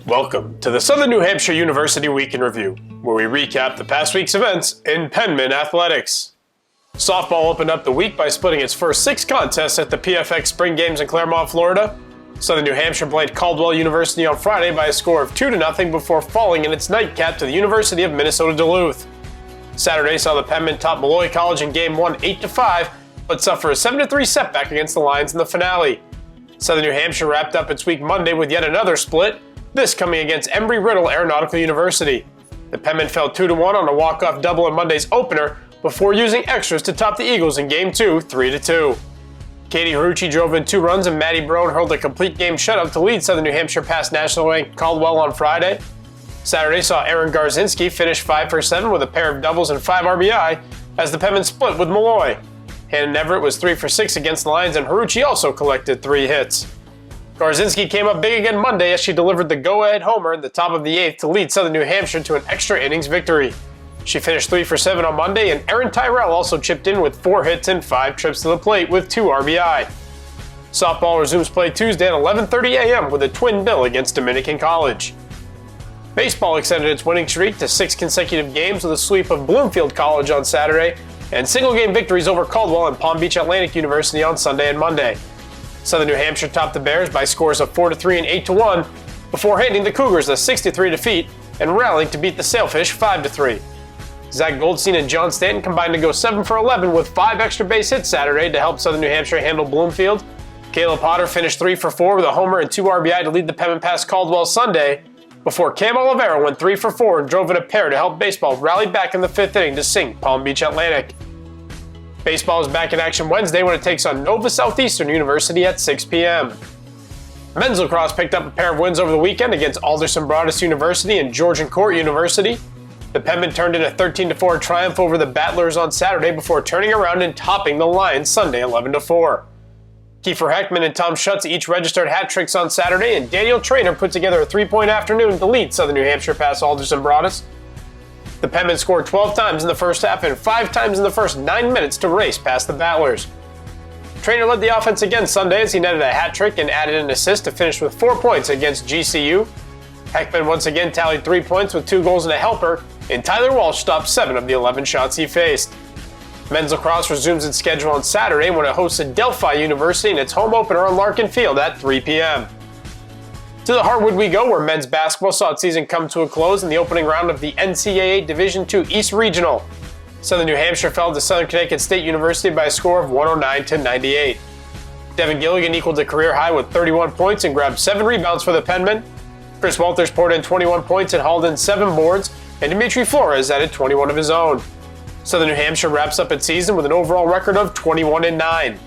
Welcome to the Southern New Hampshire University Week in Review, where we recap the past week's events in Penmen athletics. Softball opened up the week by splitting its first 6 contests at the PFX Spring Games in Claremont, Florida. Southern New Hampshire played Caldwell University on Friday by a score of 2-0 before falling in its nightcap to the University of Minnesota Duluth. Saturday saw the Penmen top Molloy College in Game 1 8-5, but suffer a 7-3 setback against the Lions in the finale. Southern New Hampshire wrapped up its week Monday with yet another split, this coming against Embry-Riddle Aeronautical University. The Penmen fell 2-1 on a walk-off double in Monday's opener before using extras to top the Eagles in Game 2 3-2. Katie Harucci drove in 2 runs and Maddie Brown hurled a complete game shutout to lead Southern New Hampshire past national-ranked Caldwell on Friday. Saturday saw Aaron Garzinski finish 5 for 7 with a pair of doubles and 5 RBI as the Penmen split with Molloy. Hannah Everett was 3 for 6 against the Lions and Harucci also collected 3 hits. Garzinski came up big again Monday as she delivered the go-ahead homer in the top of the 8th to lead Southern New Hampshire to an extra innings victory. She finished 3 for 7 on Monday, and Erin Tyrell also chipped in with 4 hits and 5 trips to the plate with 2 RBI. Softball resumes play Tuesday at 11:30 a.m. with a twin bill against Dominican College. Baseball extended its winning streak to 6 consecutive games with a sweep of Bloomfield College on Saturday and single-game victories over Caldwell and Palm Beach Atlantic University on Sunday and Monday. Southern New Hampshire topped the Bears by scores of 4-3 and 8-1 before handing the Cougars a 6-3 defeat and rallying to beat the Sailfish 5-3. Zach Goldstein and John Stanton combined to go 7 for 11 with 5 extra base hits Saturday to help Southern New Hampshire handle Bloomfield. Caleb Potter finished 3 for 4 with a homer and 2 RBI to lead the Penmen past Caldwell Sunday before Cam Oliveira went 3 for 4 and drove in a pair to help baseball rally back in the 5th inning to sink Palm Beach Atlantic. Baseball is back in action Wednesday when it takes on Nova Southeastern University at 6 p.m. Men's lacrosse picked up a pair of wins over the weekend against Alderson Broaddus University and Georgian Court University. The Penmen turned in a 13-4 triumph over the Battlers on Saturday before turning around and topping the Lions Sunday 11-4. Kiefer Heckman and Tom Schutz each registered hat tricks on Saturday, and Daniel Traynor put together a 3-point afternoon to lead Southern New Hampshire past Alderson Broaddus. The Penmen scored 12 times in the first half and 5 times in the first 9 minutes to race past the Battlers. Traynor led the offense again Sunday as he netted a hat trick and added an assist to finish with 4 points against GCU. Heckman once again tallied 3 points with 2 goals and a helper, and Tyler Walsh stopped 7 of the 11 shots he faced. Men's lacrosse resumes its schedule on Saturday when it hosts Delphi University in its home opener on Larkin Field at 3 p.m. To the hardwood we go, where men's basketball saw its season come to a close in the opening round of the NCAA Division II East Regional. Southern New Hampshire fell to Southern Connecticut State University by a score of 109-98. Devin Gilligan equaled a career high with 31 points and grabbed 7 rebounds for the Penmen. Chris Walters poured in 21 points and hauled in 7 boards, and Dimitri Flores added 21 of his own. Southern New Hampshire wraps up its season with an overall record of 21-9.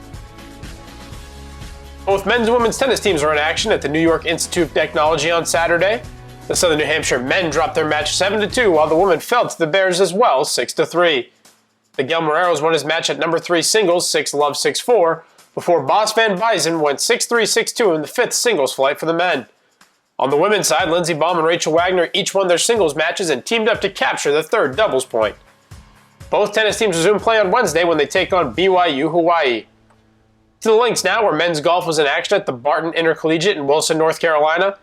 Both men's and women's tennis teams are in action at the New York Institute of Technology on Saturday. The Southern New Hampshire men dropped their match 7-2, while the women fell to the Bears as well 6-3. Miguel Moreros won his match at number 3 singles 6-love 6-4, before Boss Van Buysen went 6-3 6-2 in the 5th singles flight for the men. On the women's side, Lindsey Baum and Rachel Wagner each won their singles matches and teamed up to capture the 3rd doubles point. Both tennis teams resume play on Wednesday when they take on BYU Hawaii. To the links now, where men's golf was in action at the Barton Intercollegiate in Wilson, North Carolina.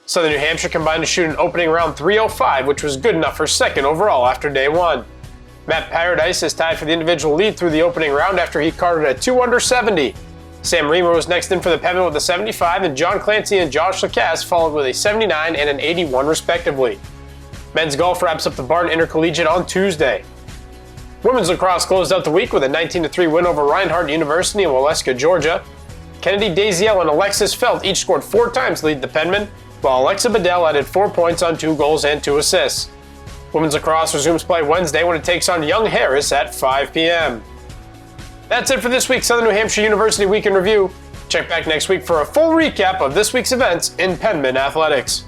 Southern New Hampshire combined to shoot an opening round 305, which was good enough for 2nd overall after day 1. Matt Paradise is tied for the individual lead through the opening round after he carded a 2 under 70. Sam Reamer was next in for the Penmen with a 75, and John Clancy and Josh Lacasse followed with a 79 and an 81 respectively. Men's golf wraps up the Barton Intercollegiate on Tuesday. Women's lacrosse closed out the week with a 19-3 win over Reinhardt University in Waleska, Georgia. Kennedy Daziel and Alexis Felt each scored 4 times to lead the Penmen, while Alexa Bedell added 4 points on 2 goals and 2 assists. Women's lacrosse resumes play Wednesday when it takes on Young Harris at 5 p.m. That's it for this week's Southern New Hampshire University Week in Review. Check back next week for a full recap of this week's events in Penmen athletics.